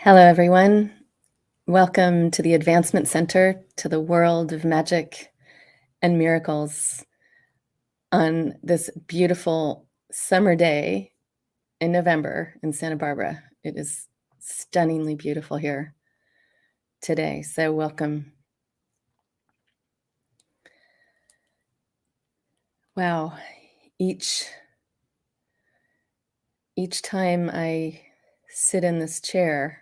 Hello, everyone. Welcome to the Advancement Center to the world of magic and miracles on this beautiful summer day in November in Santa Barbara. It is stunningly beautiful here today, so welcome. Wow, each time I sit in this chair,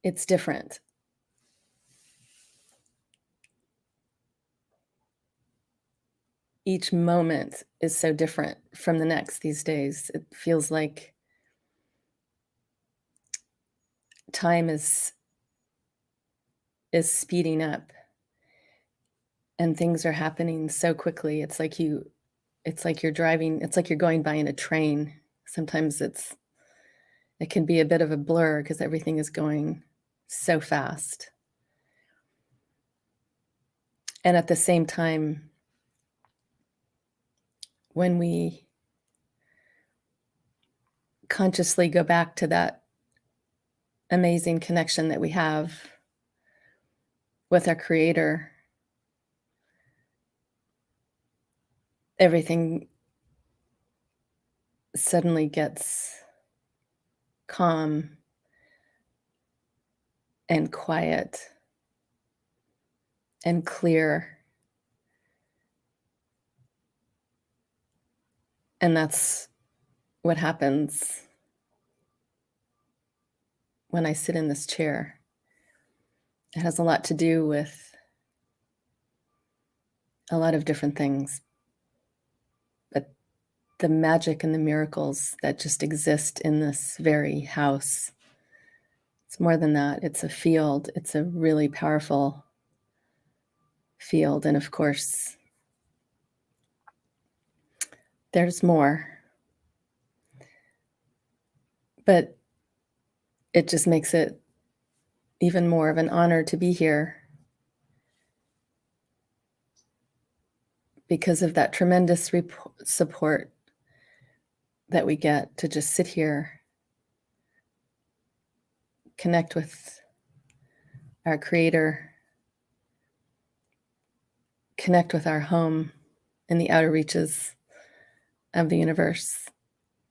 it's different. Each moment is so different from the next these days. It feels like time is speeding up and things are happening so quickly. It's like you're driving, it's like you're going by in a train. Sometimes it can be a bit of a blur because everything is going so fast. And at the same time, when we consciously go back to that amazing connection that we have with our creator, everything suddenly gets calm and quiet and clear. And that's what happens when I sit in this chair. It has a lot to do with a lot of different things, but the magic and the miracles that just exist in this very house. It's more than that. It's a field. It's a really powerful field. And of course, there's more. But it just makes it even more of an honor to be here because of that tremendous support that we get to just sit here, connect with our creator, connect with our home in the outer reaches of the universe,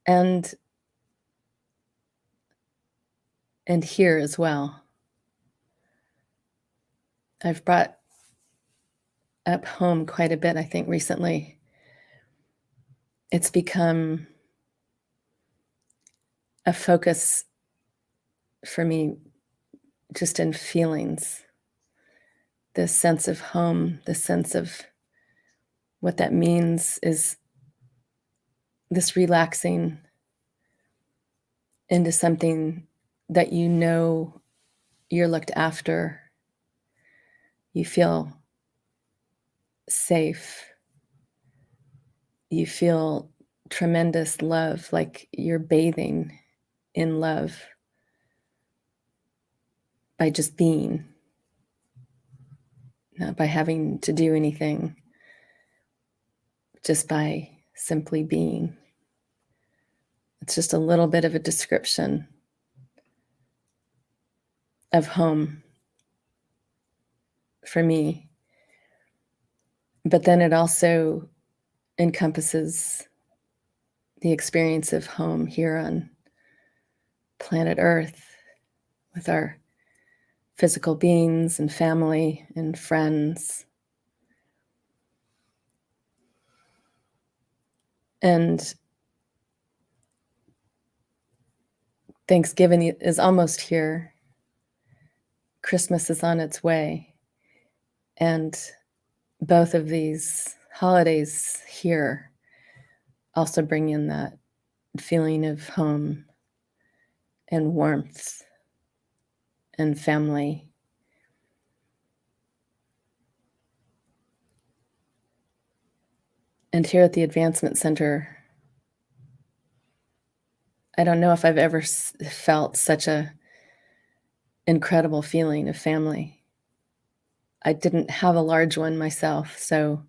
and here as well. I've brought up home quite a bit, I think, recently. It's become a focus for me just in feelings, this sense of home, the sense of what that means is this relaxing into something that you know you're looked after. You feel safe. You feel tremendous love, like you're bathing in love by just being, not by having to do anything, just by simply being. It's just a little bit of a description of home for me. But then it also encompasses the experience of home here on planet Earth with our physical beings and family and friends. And Thanksgiving is almost here. Christmas is on its way. And both of these holidays here also bring in that feeling of home and warmth and family. And here at the Advancement Center, I don't know if I've ever felt such a incredible feeling of family. I didn't have a large one myself, so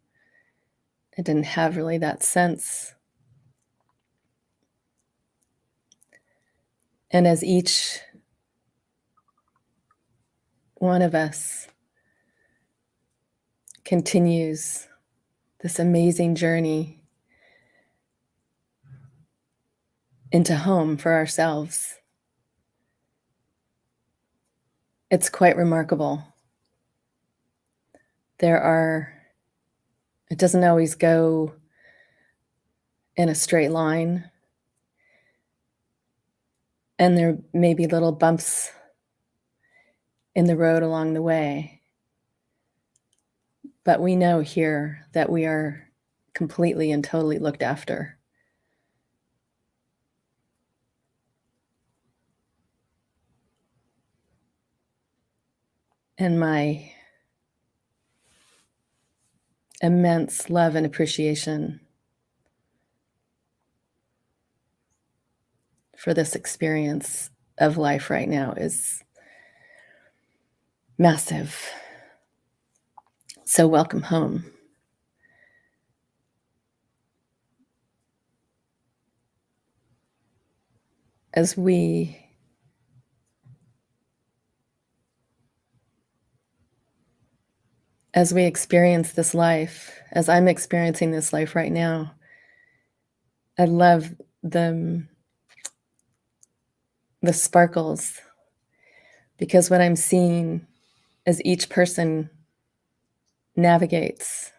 I didn't have really that sense. And as each one of us continues this amazing journey into home for ourselves, it's quite remarkable. It doesn't always go in a straight line, and there may be little bumps in the road along the way. But we know here that we are completely and totally looked after. And my immense love and appreciation for this experience of life right now is massive. So welcome home. As we experience this life, as I'm experiencing this life right now, I love the sparkles, because what I'm seeing as each person navigates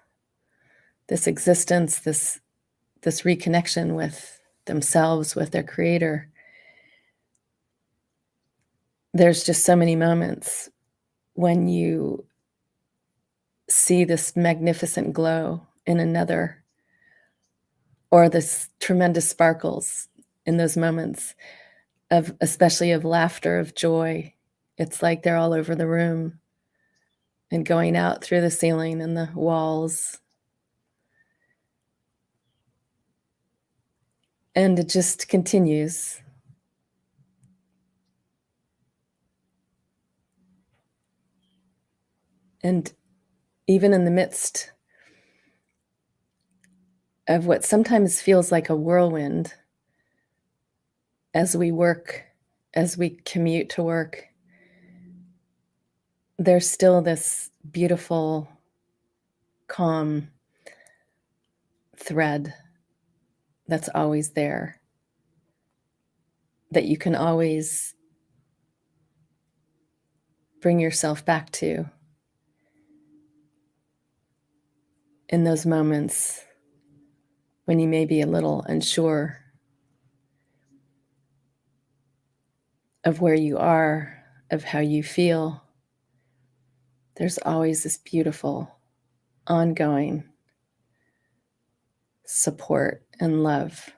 this existence, this reconnection with themselves, with their creator, there's just so many moments when you see this magnificent glow in another, or this tremendous sparkles in those moments of, especially of laughter, of joy. It's like they're all over the room and going out through the ceiling and the walls. And it just continues. And even in the midst of what sometimes feels like a whirlwind, as we work, as we commute to work, there's still this beautiful, calm thread that's always there, that you can always bring yourself back to in those moments when you may be a little unsure of where you are, of how you feel. There's always this beautiful, ongoing support and love.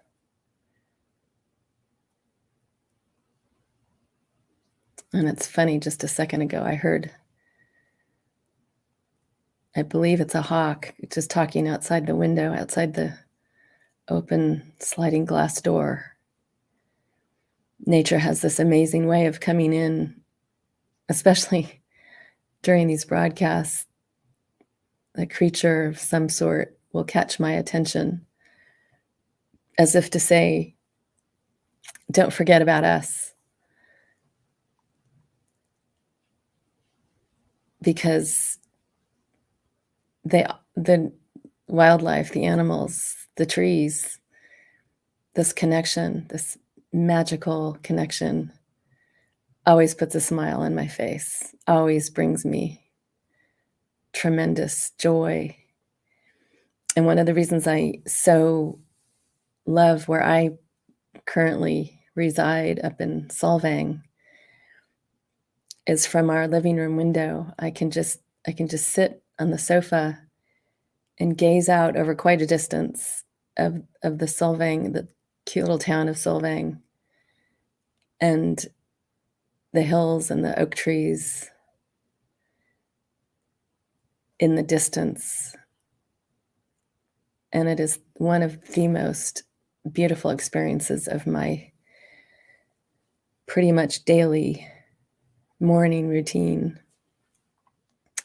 And it's funny, just a second ago, I believe it's a hawk just talking outside the window, outside the open sliding glass door. Nature has this amazing way of coming in, especially during these broadcasts. A creature of some sort will catch my attention, as if to say, don't forget about us. Because the wildlife, the animals, the trees, this connection, this magical connection, always puts a smile on my face, always brings me tremendous joy. And one of the reasons I so love where I currently reside up in Solvang is from our living room window. I can just sit on the sofa and gaze out over quite a distance of the Solvang, the cute little town of Solvang, and the hills and the oak trees in the distance. And it is one of the most beautiful experiences of my pretty much daily morning routine,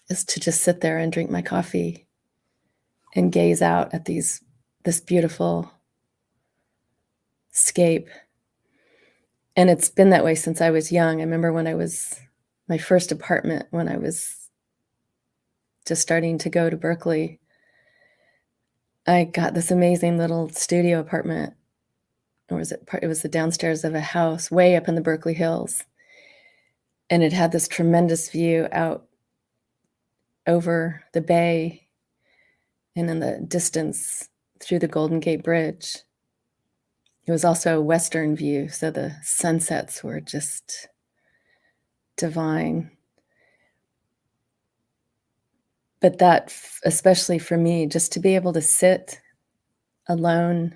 is to just sit there and drink my coffee and gaze out at this beautiful scape. And it's been that way since I was young. I remember when I was my first apartment when I was just starting to go to Berkeley, I got this amazing little studio apartment, or was it was the downstairs of a house way up in the Berkeley Hills, and it had this tremendous view out over the bay and in the distance through the Golden Gate Bridge. It was also a western view, so the sunsets were just divine. But that, especially for me, just to be able to sit alone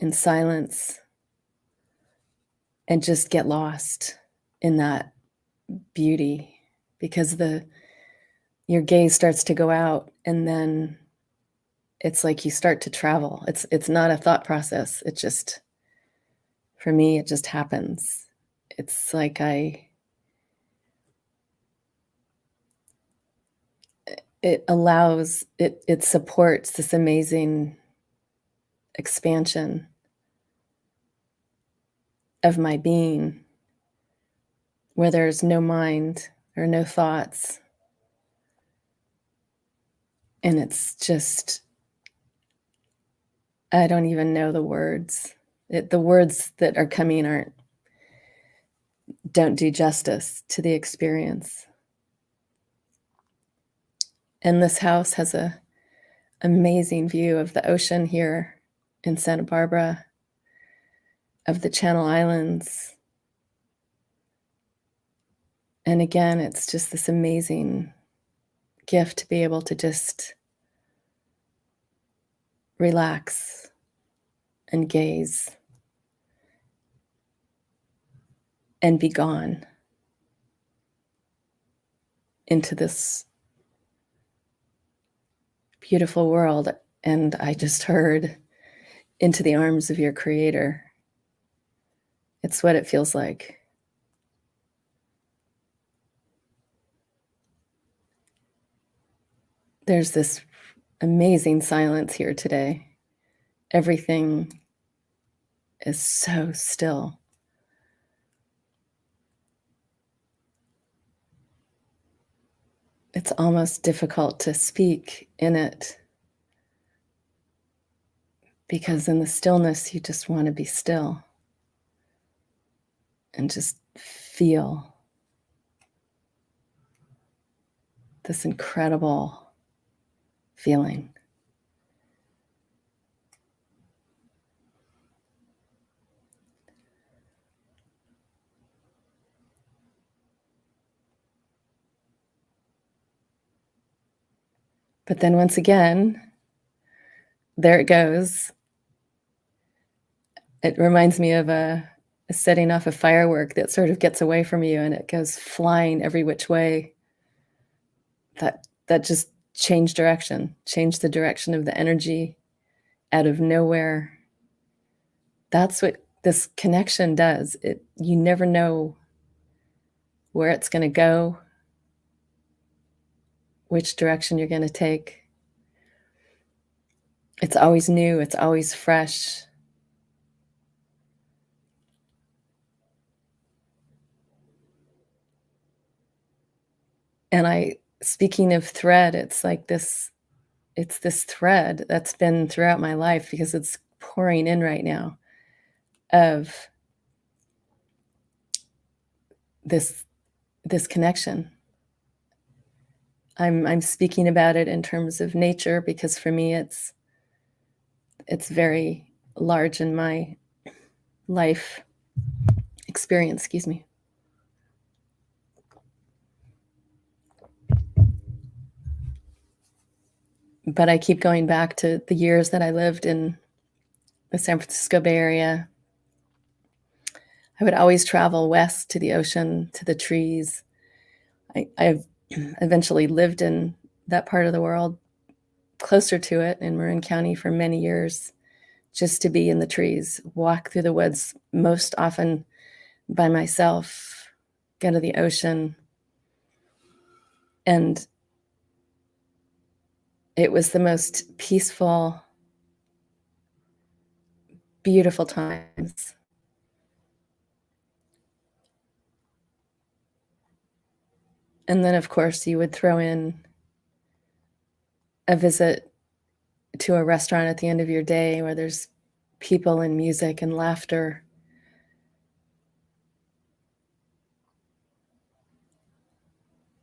in silence and just get lost in that beauty, because your gaze starts to go out, and then it's like you start to travel. It's not a thought process. It just, for me, it just happens. It's like it supports this amazing expansion of my being, where there's no mind or no thoughts. And it's just, I don't even know the words. The words that are coming don't do justice to the experience. And this house has a amazing view of the ocean here in Santa Barbara, of the Channel Islands. And again, it's just this amazing gift to be able to just relax and gaze and be gone into this beautiful world. And I just heard, into the arms of your creator. It's what it feels like. There's this amazing silence here today. Everything is so still. It's almost difficult to speak in it, because in the stillness, you just want to be still and just feel this incredible feeling. But then once again, there it goes. It reminds me of a setting off a firework that sort of gets away from you and it goes flying every which way. That just changed the direction of the energy out of nowhere. That's what this connection does. You never know where it's going to go, which direction you're going to take. It's always new, it's always fresh. And speaking of thread, it's this thread that's been throughout my life, because it's pouring in right now, of this connection. I'm speaking about it in terms of nature, because for me it's very large in my life experience, excuse me. But I keep going back to the years that I lived in the San Francisco Bay Area. I would always travel west to the ocean, to the trees. I've eventually lived in that part of the world, closer to it, in Marin County for many years, just to be in the trees, walk through the woods, most often by myself, go to the ocean. And it was the most peaceful, beautiful times. And then, of course, you would throw in a visit to a restaurant at the end of your day where there's people and music and laughter.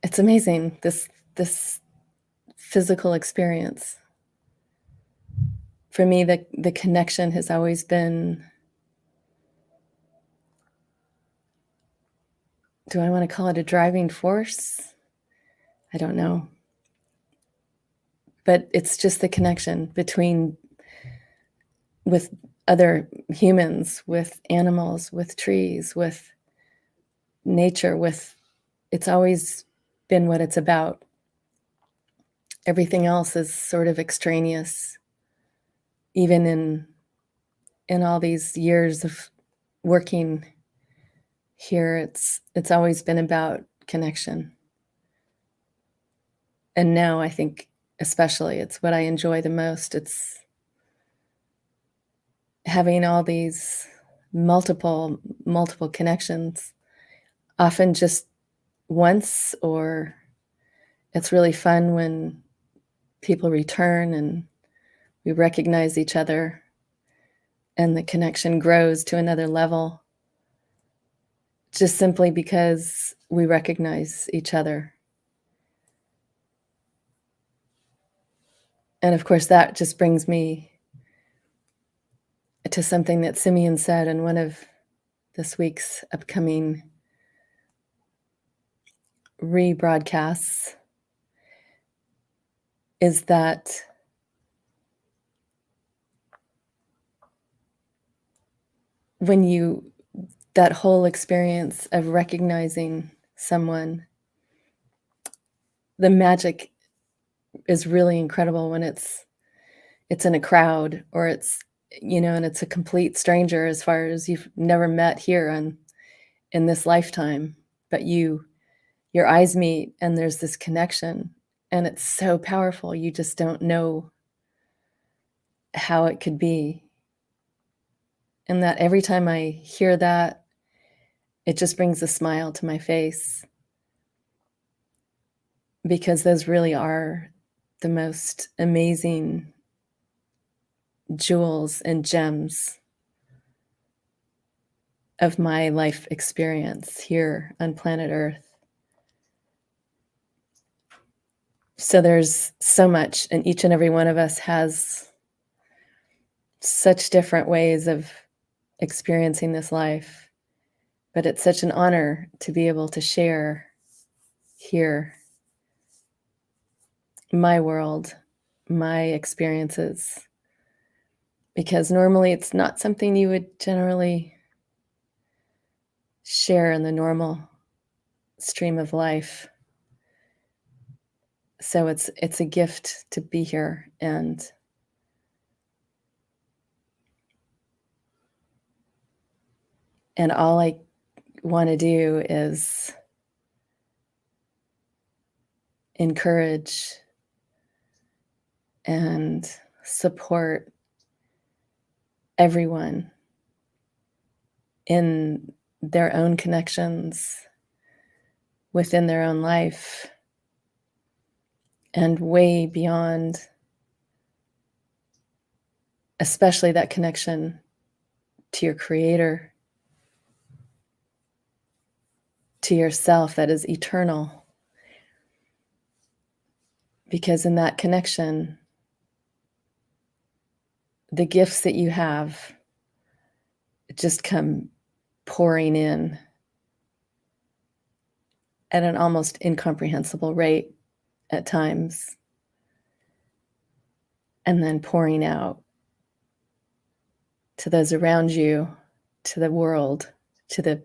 It's amazing, this physical experience. For me, the connection has always been, do I want to call it a driving force? I don't know. But it's just the connection between, with other humans, with animals, with trees, with nature, with, it's always been what it's about. Everything else is sort of extraneous. Even in all these years of working here, it's always been about connection. And now I think especially it's what I enjoy the most. It's having all these multiple connections, often just once, or it's really fun when people return and we recognize each other and the connection grows to another level just simply because we recognize each other. And of course, that just brings me to something that Simeon said in one of this week's upcoming rebroadcasts, is that that whole experience of recognizing someone, the magic is really incredible when it's in a crowd, or it's, and it's a complete stranger as far as you've never met here in this lifetime, but your eyes meet and there's this connection, and it's so powerful. You just don't know how it could be. And that every time I hear that, it just brings a smile to my face, because those really are the most amazing jewels and gems of my life experience here on planet Earth. So there's so much, and each and every one of us has such different ways of experiencing this life. But it's such an honor to be able to share here my world, my experiences, because normally it's not something you would generally share in the normal stream of life. So it's a gift to be here, and all I want to do is encourage and support everyone in their own connections within their own life, and way beyond, especially that connection to your creator, to yourself that is eternal. Because in that connection, the gifts that you have just come pouring in at an almost incomprehensible rate at times, and then pouring out to those around you, to the world, to the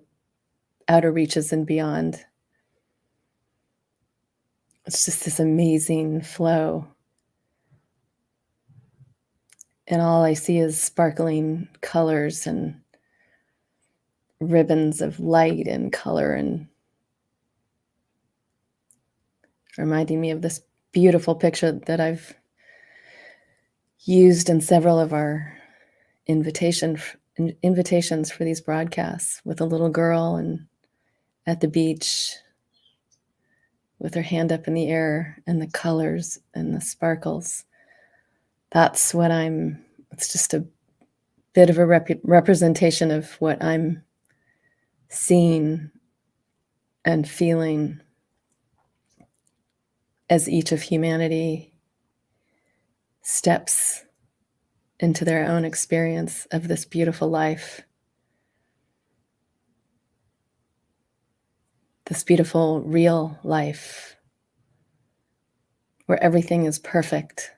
outer reaches and beyond. It's just this amazing flow. And all I see is sparkling colors and ribbons of light and color, and reminding me of this beautiful picture that I've used in several of our invitations for these broadcasts, with a little girl and at the beach with her hand up in the air and the colors and the sparkles. That's what it's just a bit of a representation of what I'm seeing and feeling as each of humanity steps into their own experience of this beautiful life, this beautiful real life where everything is perfect.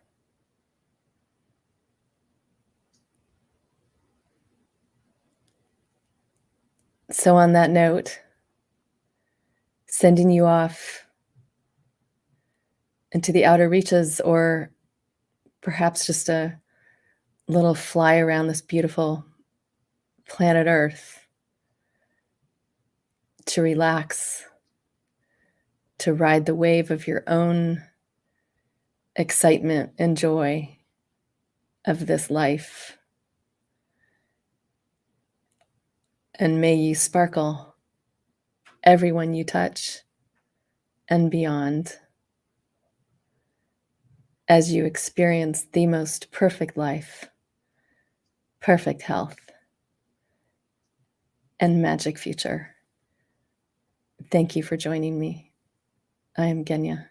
So on that note, sending you off into the outer reaches, or perhaps just a little fly around this beautiful planet Earth to relax, to ride the wave of your own excitement and joy of this life. And may you sparkle everyone you touch and beyond as you experience the most perfect life, perfect health, and magic future. Thank you for joining me. I am Genya.